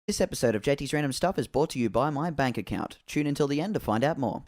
This episode of JT's Random Stuff is brought to you by my bank account. Tune until the end to find out more.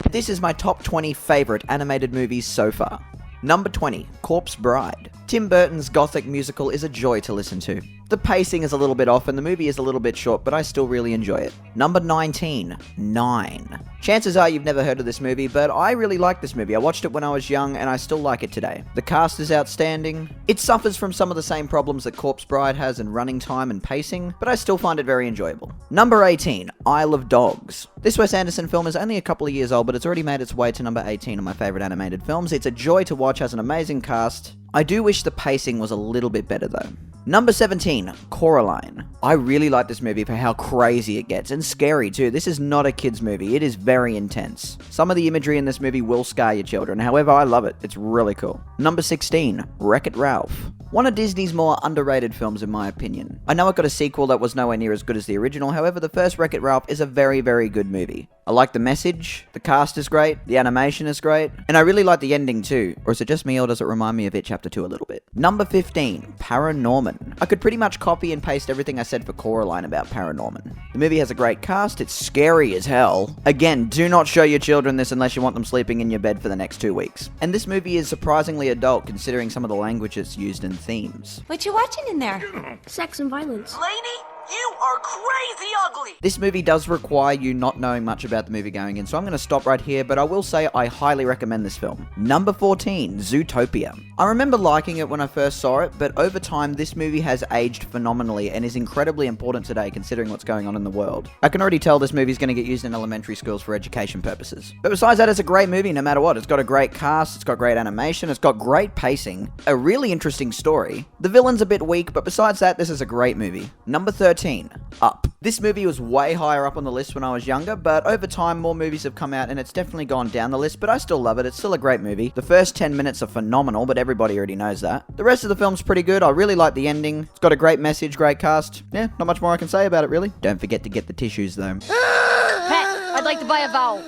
This is my top 20 favourite animated movies so far. Number 20, Corpse Bride. Tim Burton's gothic musical is a joy to listen to. The pacing is a little bit off and the movie is a little bit short, but I still really enjoy it. Number 19, Nine. Chances are you've never heard of this movie, but I really like this movie. I watched it when I was young and I still like it today. The cast is outstanding. It suffers from some of the same problems that Corpse Bride has in running time and pacing, but I still find it very enjoyable. Number 18, Isle of Dogs. This Wes Anderson film is only a couple of years old, but it's already made its way to number 18 on my favourite animated films. It's a joy to watch, has an amazing cast. I do wish the pacing was a little bit better though. Number 17, Coraline. I really like this movie for how crazy it gets, and scary too. This is not a kid's movie, it is very intense. Some of the imagery in this movie will scar your children, however I love it, it's really cool. Number 16, Wreck-It Ralph. One of Disney's more underrated films in my opinion. I know it got a sequel that was nowhere near as good as the original, however the first Wreck-It Ralph is a very, very good movie. I like the message, the cast is great, the animation is great, and I really like the ending too. Or is it just me, or does it remind me of It Chapter 2 a little bit? Number 15, Paranorman. I could pretty much copy and paste everything I said for Coraline about Paranorman. The movie has a great cast, it's scary as hell. Again, do not show your children this unless you want them sleeping in your bed for the next 2 weeks. And this movie is surprisingly adult considering some of the language it's used and themes. What you watching in there? Sex and violence. Lady, you are crazy ugly! This movie does require you not knowing much about the movie going in, so I'm going to stop right here, but I will say I highly recommend this film. Number 14, Zootopia. I remember liking it when I first saw it, but over time this movie has aged phenomenally and is incredibly important today considering what's going on in the world. I can already tell this movie is going to get used in elementary schools for education purposes. But besides that, it's a great movie no matter what. It's got a great cast, it's got great animation, it's got great pacing, a really interesting story. The villain's a bit weak, but besides that, this is a great movie. Number 13, Up. This movie was way higher up on the list when I was younger, but over time more movies have come out and it's definitely gone down the list, but I still love it. It's still a great movie. The first 10 minutes are phenomenal, but everybody already knows that. The rest of the film's pretty good. I really like the ending. It's got a great message, great cast. Yeah, not much more I can say about it really. Don't forget to get the tissues though. Pet, I'd like to buy a vowel.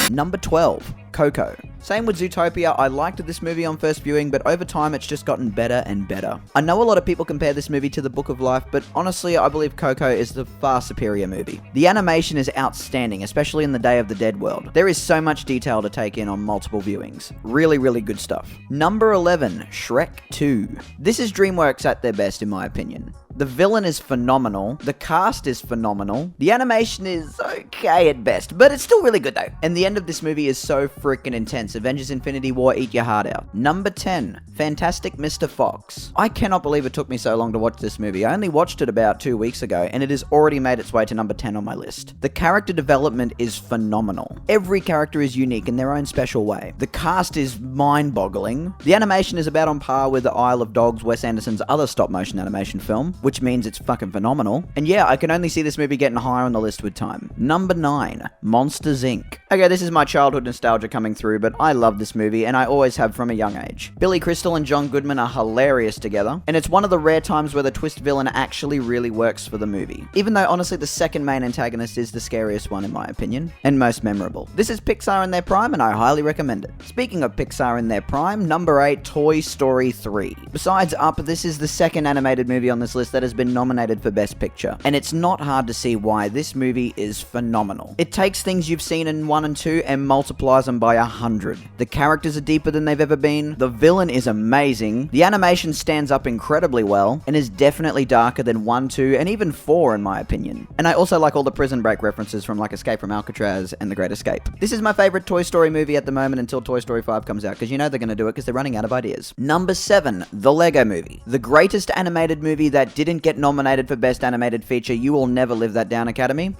Number 12, Coco. Same with Zootopia, I liked this movie on first viewing, but over time it's just gotten better and better. I know a lot of people compare this movie to The Book of Life, but honestly I believe Coco is the far superior movie. The animation is outstanding, especially in the Day of the Dead world. There is so much detail to take in on multiple viewings. Really, really good stuff. Number 11, Shrek 2. This is DreamWorks at their best in my opinion. The villain is phenomenal, the cast is phenomenal, the animation is okay at best, but it's still really good though. And the end of this movie is so freaking intense. Avengers Infinity War, eat your heart out. Number 10, Fantastic Mr. Fox. I cannot believe it took me so long to watch this movie. I only watched it about 2 weeks ago, and it has already made its way to number 10 on my list. The character development is phenomenal. Every character is unique in their own special way. The cast is mind-boggling. The animation is about on par with the Isle of Dogs, Wes Anderson's other stop-motion animation film, which means it's fucking phenomenal. And yeah, I can only see this movie getting higher on the list with time. Number 9, Monsters, Inc. Okay, this is my childhood nostalgia coming through, but I love this movie, and I always have from a young age. Billy Crystal and John Goodman are hilarious together, and it's one of the rare times where the twist villain actually really works for the movie. Even though, honestly, the second main antagonist is the scariest one in my opinion, and most memorable. This is Pixar in their prime, and I highly recommend it. Speaking of Pixar in their prime, number 8, Toy Story 3. Besides Up, this is the second animated movie on this list that has been nominated for Best Picture, and it's not hard to see why. This movie is phenomenal. It takes things you've seen in 1 and 2 and multiplies them by 100. The characters are deeper than they've ever been, the villain is amazing, the animation stands up incredibly well, and is definitely darker than 1, 2, and even 4 in my opinion. And I also like all the Prison Break references from like Escape from Alcatraz and The Great Escape. This is my favorite Toy Story movie at the moment until Toy Story 5 comes out, because you know they're going to do it because they're running out of ideas. Number 7, The Lego Movie. The greatest animated movie that didn't get nominated for Best Animated Feature. You will never live that down, Academy.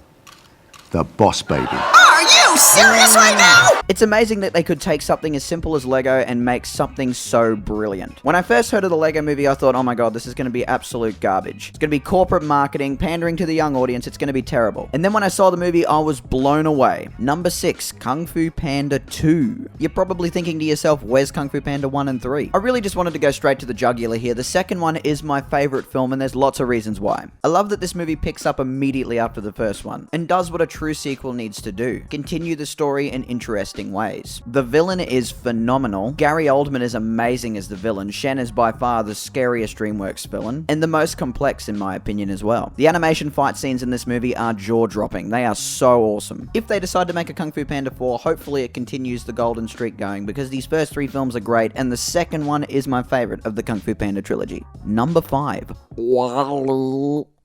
The Boss Baby. Are you serious right now? It's amazing that they could take something as simple as Lego and make something so brilliant. When I first heard of the Lego Movie, I thought, oh my god, this is going to be absolute garbage. It's going to be corporate marketing, pandering to the young audience, it's going to be terrible. And then when I saw the movie, I was blown away. Number 6, Kung Fu Panda 2. You're probably thinking to yourself, where's Kung Fu Panda 1 and 3? I really just wanted to go straight to the jugular here. The second one is my favorite film, and there's lots of reasons why. I love that this movie picks up immediately after the first one, and does what a true sequel needs to do. Continue continue the story in interesting ways. The villain is phenomenal. Gary Oldman is amazing as the villain. Shen is by far the scariest DreamWorks villain, and the most complex in my opinion as well. The animation fight scenes in this movie are jaw-dropping. They are so awesome. If they decide to make a Kung Fu Panda 4, hopefully it continues the golden streak going, because these first 3 films are great, and the second one is my favorite of the Kung Fu Panda trilogy. Number 5.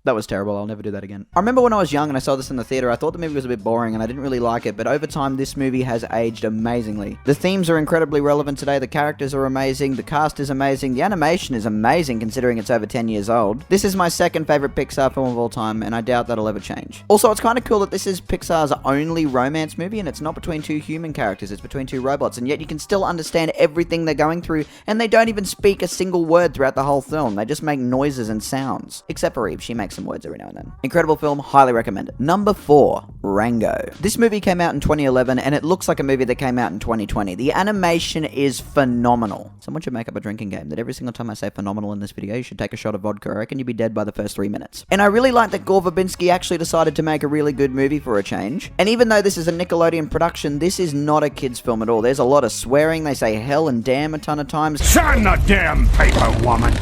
That was terrible. I'll never do that again. I remember when I was young and I saw this in the theater, I thought the movie was a bit boring and I didn't really like it, but over time this movie has aged amazingly. The themes are incredibly relevant today, the characters are amazing, the cast is amazing, the animation is amazing considering it's over 10 years old. This is my second favorite Pixar film of all time, and I doubt that'll ever change. Also, it's kind of cool that this is Pixar's only romance movie, and it's not between 2 human characters, it's between 2 robots, and yet you can still understand everything they're going through, and they don't even speak a single word throughout the whole film. They just make noises and sounds. Except for Eve, she makes some words every now and then. Incredible film, highly recommend it. Number 4, Rango. This movie came out in 2011, and it looks like a movie that came out in 2020. The animation is phenomenal. Someone should make up a drinking game that every single time I say phenomenal in this video, you should take a shot of vodka. I reckon you'd be dead by the first 3 minutes. And I really like that Gore Verbinski actually decided to make a really good movie for a change. And even though this is a Nickelodeon production, this is not a kid's film at all. There's a lot of swearing, they say hell and damn a ton of times. Sign the damn paper, woman!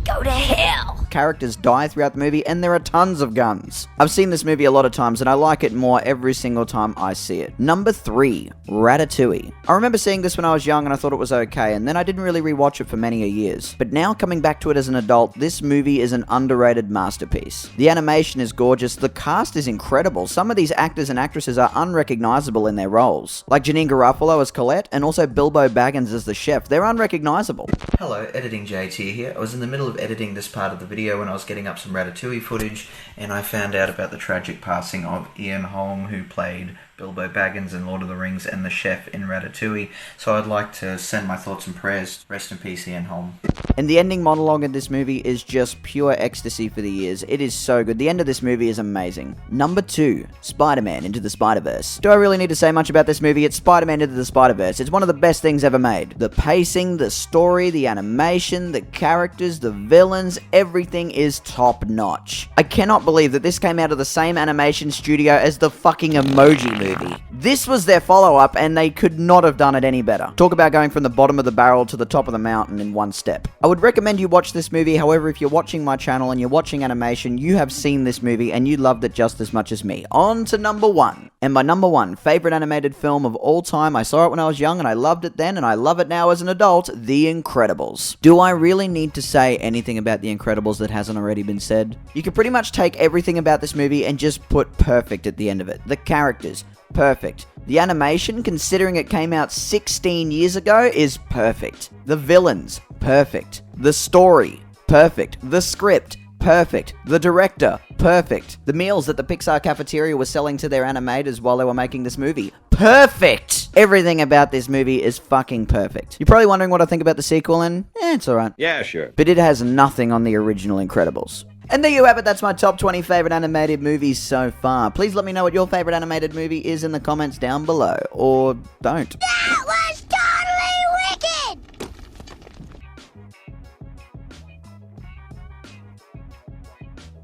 Go to hell. Characters die throughout the movie, and there are tons of guns. I've seen this movie a lot of times, and I like it more every single time I see it. Number 3, Ratatouille. I remember seeing this when I was young, and I thought it was okay, and then I didn't really rewatch it for many years. But now, coming back to it as an adult, this movie is an underrated masterpiece. The animation is gorgeous, the cast is incredible. Some of these actors and actresses are unrecognizable in their roles. Like Janine Garofalo as Colette, and also Bilbo Baggins as the chef. They're unrecognizable. Hello, Editing JT here. I was in the middle of editing this part of the video when I was getting up some Ratatouille footage, and I found out about the tragic passing of Ian Holm, who played Bilbo Baggins in Lord of the Rings and the chef in Ratatouille, so I'd like to send my thoughts and prayers. Rest in peace, Ian Holm. And the ending monologue in this movie is just pure ecstasy for the ears. It is so good. The end of this movie is amazing. Number 2, Spider-Man Into the Spider-Verse. Do I really need to say much about this movie? It's Spider-Man Into the Spider-Verse. It's one of the best things ever made. The pacing, the story, the animation, the characters, the villains, everything is top-notch. I cannot believe that this came out of the same animation studio as the fucking Emoji Movie. This was their follow-up, and they could not have done it any better. Talk about going from the bottom of the barrel to the top of the mountain in one step. I would recommend you watch this movie. However, if you're watching my channel and you're watching animation, you have seen this movie and you loved it just as much as me. On to number 1. And my number 1 favorite animated film of all time. I saw it when I was young and I loved it then, and I love it now as an adult. The Incredibles. Do I really need to say anything about The Incredibles that hasn't already been said? You can pretty much take everything about this movie and just put perfect at the end of it. The characters, perfect. The animation, considering it came out 16 years ago, is perfect. The villains, perfect. The story, perfect. The script, perfect. The director, perfect. The meals that the Pixar cafeteria was selling to their animators while they were making this movie, perfect. Everything about this movie is fucking perfect. You're probably wondering what I think about the sequel, and it's alright. Yeah, sure. But it has nothing on the original Incredibles. And there you have it, that's my top 20 favorite animated movies so far. Please let me know what your favorite animated movie is in the comments down below, or don't.